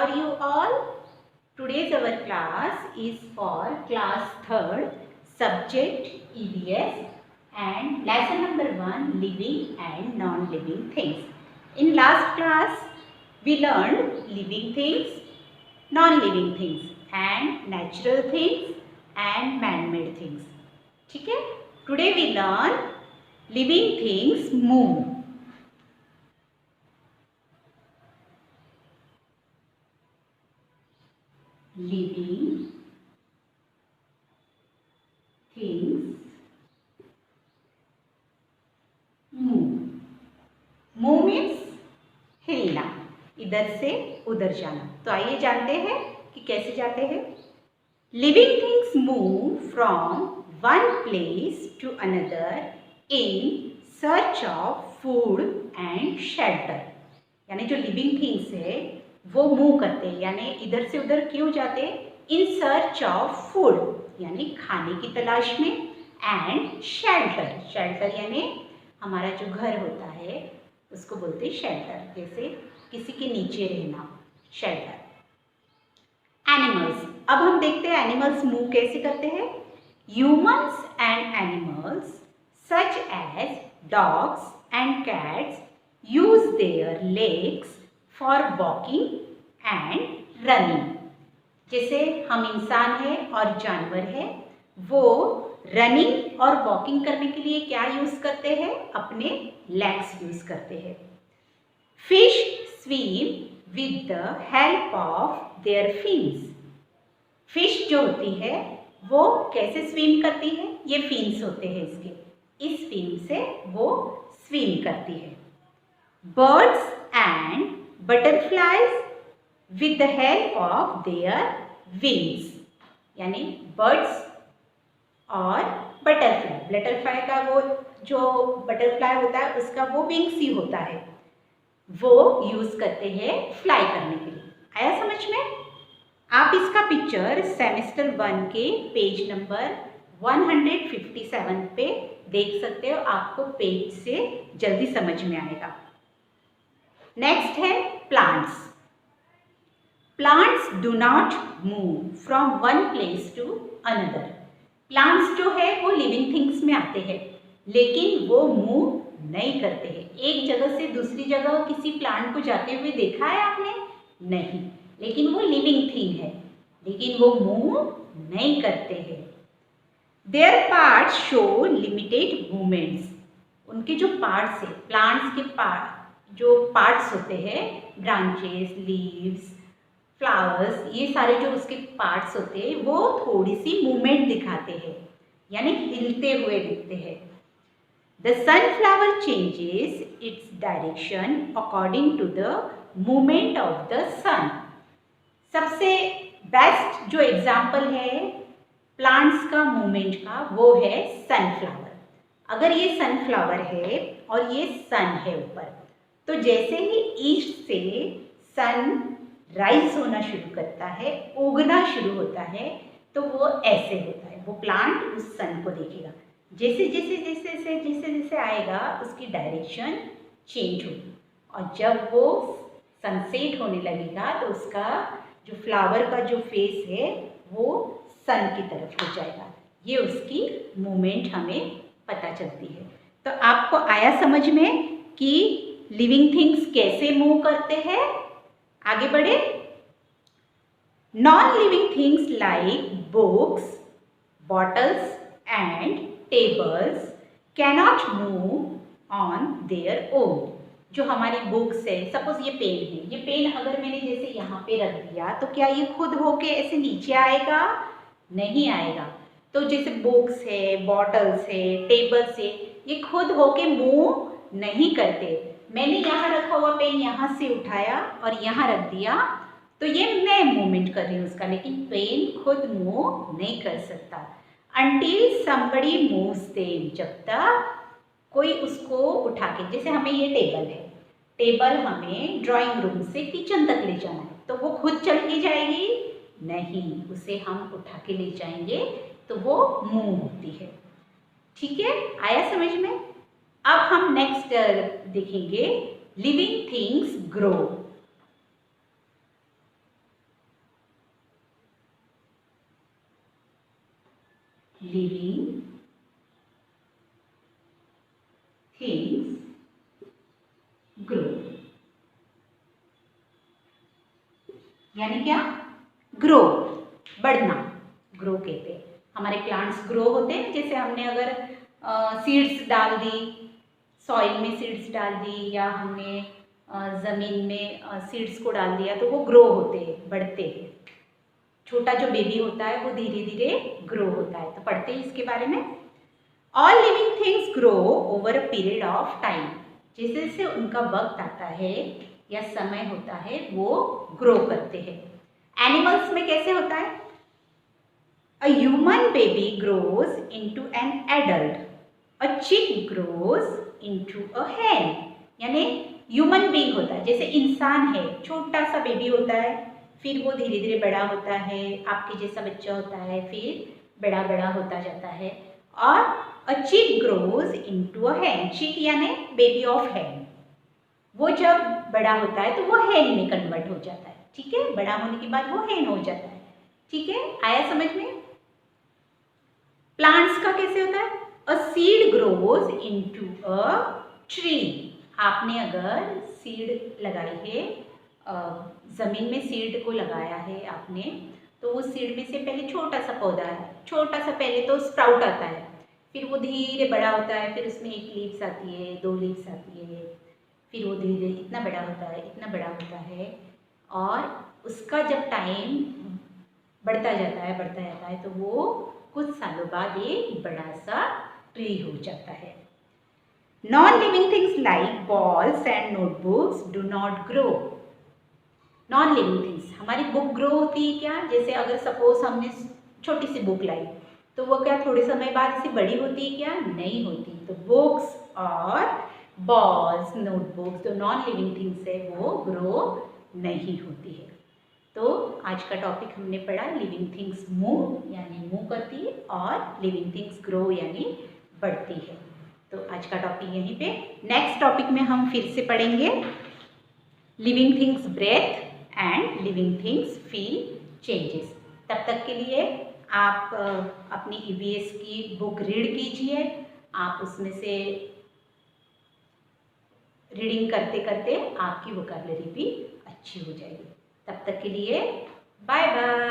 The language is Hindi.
are you all? Today's our class is for class 3rd, subject EVS and lesson number 1, living and non-living things. In last class, we learned living things, non-living things and natural things and man-made things. ठीक है? Today we learn living things move. Living things move. Move means हिलना, इधर से उधर जाना. तो आइए जानते हैं कि कैसे जाते हैं. Living things move from one place to another in search of food and shelter. यानी जो लिविंग थिंग्स है वो मूव करते हैं, यानी इधर से उधर क्यों जाते हैं? इन सर्च ऑफ फूड यानी खाने की तलाश में, एंड शेल्टर, शेल्टर यानी हमारा जो घर होता है उसको बोलते हैं शेल्टर, जैसे किसी के नीचे रहना, शेल्टर. एनिमल्स, अब हम देखते हैं एनिमल्स मूव कैसे करते हैं. Humans and animals such as dogs and cats use their legs for walking and running. जैसे हम इंसान हैं और जानवर है, वो रनिंग और वॉकिंग करने के लिए क्या यूज करते हैं? अपने लेग्स यूज करते हैं. Fish swim with the help of their fins. Fish जो होती है वो कैसे स्विम करती है? ये फिन्स होते हैं इसके, इस फिन से वो स्विम करती है. Birds and butterflies with the help of their wings. यानी बर्ड्स और बटरफ्लाई, बटरफ्लाई का वो जो बटरफ्लाई होता है उसका वो विंग्स ही होता है, वो यूज करते हैं फ्लाई करने के लिए. आया समझ में? आप इसका पिक्चर सेमेस्टर 1 के पेज नंबर 157 पे देख सकते हो, आपको पेज से जल्दी समझ में आएगा. नेक्स्ट है plants. Plants do not move from one place to another. Plants जो है वो लिविंग थिंग्स में आते हैं, लेकिन वो मूव नहीं करते हैं. एक जगह से दूसरी जगह किसी प्लांट को जाते हुए देखा है आपने? नहीं, लेकिन वो लिविंग थिंग है, लेकिन वो मूव नहीं करते हैं. There parts show limited movements. उनके जो पार्ट्स है, प्लांट्स के जो पार्ट्स होते हैं, ब्रांचेस, लीव्स, फ्लावर्स, ये सारे जो उसके पार्ट्स होते हैं वो थोड़ी सी मूवमेंट दिखाते हैं, यानी हिलते हुए दिखते हैं. The sunflower changes its direction according to the movement of the sun. सबसे बेस्ट जो एग्जाम्पल है प्लांट्स का मूवमेंट का वो है सनफ्लावर. अगर ये सनफ्लावर है और ये सन है ऊपर, तो जैसे ही ईस्ट से सन राइज होना शुरू करता है, उगना शुरू होता है, तो वो ऐसे होता है. वो प्लांट उस सन को देखेगा, जैसे जैसे जैसे जैसे जैसे जैसे आएगा उसकी डायरेक्शन चेंज होगी, और जब वो सनसेट होने लगेगा तो उसका जो फ्लावर का जो फेस है वो सन की तरफ हो जाएगा. ये उसकी मूवमेंट हमें पता चलती है. तो आपको आया समझ में कि लिविंग थिंग्स कैसे मूव करते हैं? आगे बढ़े. Non living things like books, bottles and tables cannot move on their own. जो हमारी बुक्स है, सपोज ये पेन है, ये पेन अगर मैंने जैसे यहाँ पे रख दिया तो क्या ये खुद होके ऐसे नीचे आएगा? नहीं आएगा. तो जैसे बुक्स है, बॉटल्स है, टेबल्स है, ये खुद होके मूव नहीं करते. मैंने यहाँ रखा हुआ पेन यहाँ से उठाया और यहाँ रख दिया, तो ये मैं मूवमेंट कर रही हूँ उसका, लेकिन पेन खुद मूव नहीं कर सकता. Until somebody moves them, जब तक कोई उसको उठा के, जैसे हमें ये टेबल है, टेबल हमें ड्राइंग रूम से किचन तक ले जाना है, तो वो खुद चल के जाएगी? नहीं, उसे हम उठा के ले जाएंगे तो वो मूव होती है. ठीक है, आया समझ में? अब हम नेक्स्ट देखेंगे living things grow. Living things grow, यानी क्या? ग्रो, बढ़ना, ग्रो कहते हैं। हमारे प्लांट्स ग्रो होते हैं, जैसे हमने अगर सीड्स डाल दी, सॉइल में सीड्स डाल दी, या हमने ज़मीन में सीड्स को डाल दिया, तो वो ग्रो होते हैं, बढ़ते हैं। छोटा जो बेबी होता है वो धीरे धीरे ग्रो होता है। तो पढ़ते हैं इसके बारे में। All living things grow over a period of time, जैसे जैसे उनका वक्त आता है या समय होता है वो ग्रो करते हैं। एनिमल्स में कैसे होता है? A human baby grows into an adult, a chick grows into a hen, यानी ह्यूमन बीइंग होता है, जैसे इंसान है, छोटा सा बेबी होता है, फिर वो धीरे धीरे बड़ा होता है, आपके जैसा बच्चा होता है, फिर बड़ा बड़ा होता जाता है। और अ chick grows into a hen, चिक यानी बेबी ऑफ hen, वो जब बड़ा होता है तो वो hen में कन्वर्ट हो जाता है। ठीक है, बड़ा होने के बाद वो hen हो जाता है। ठीक है, आया समझ में? प्लांट्स का कैसे होता है? A seed grows into a tree, आपने अगर सीड लगाई है, ज़मीन में सीड को लगाया है आपने, तो उस सीड में से पहले छोटा सा पौधा है, छोटा सा पहले तो स्प्राउट आता है, फिर वो धीरे बड़ा होता है, फिर उसमें 1 लीव्स आती है, 2 लीव्स आती है, फिर वो धीरे धीरे इतना बड़ा होता है, इतना बड़ा होता है, और उसका जब टाइम बढ़ता जाता है तो वो कुछ सालों बाद एक बड़ा सा ट्री हो जाता है। Non living things like balls and notebooks do not grow. Non living things, हमारी बुक ग्रो होती है क्या? जैसे अगर सपोज हमने छोटी सी बुक लाई, तो वो क्या थोड़े समय बाद से बड़ी होती है क्या? नहीं होती। तो बुक्स और बॉल्स, नोटबुक्स जो नॉन लिविंग थिंग्स है वो ग्रो नहीं होती है। तो आज का टॉपिक हमने पढ़ा, लिविंग थिंग्स मूव यानी मूव करती है, और लिविंग थिंग्स ग्रो यानी बढ़ती है। तो आज का टॉपिक यहीं पे। नेक्स्ट टॉपिक में हम फिर से पढ़ेंगे living things breathe and living things feel changes. तब तक के लिए आप अपनी EVS की बुक रीड कीजिए, आप उसमें से रीडिंग करते करते आपकी वोकैबुलरी भी अच्छी हो जाएगी। तब तक के लिए बाय बाय।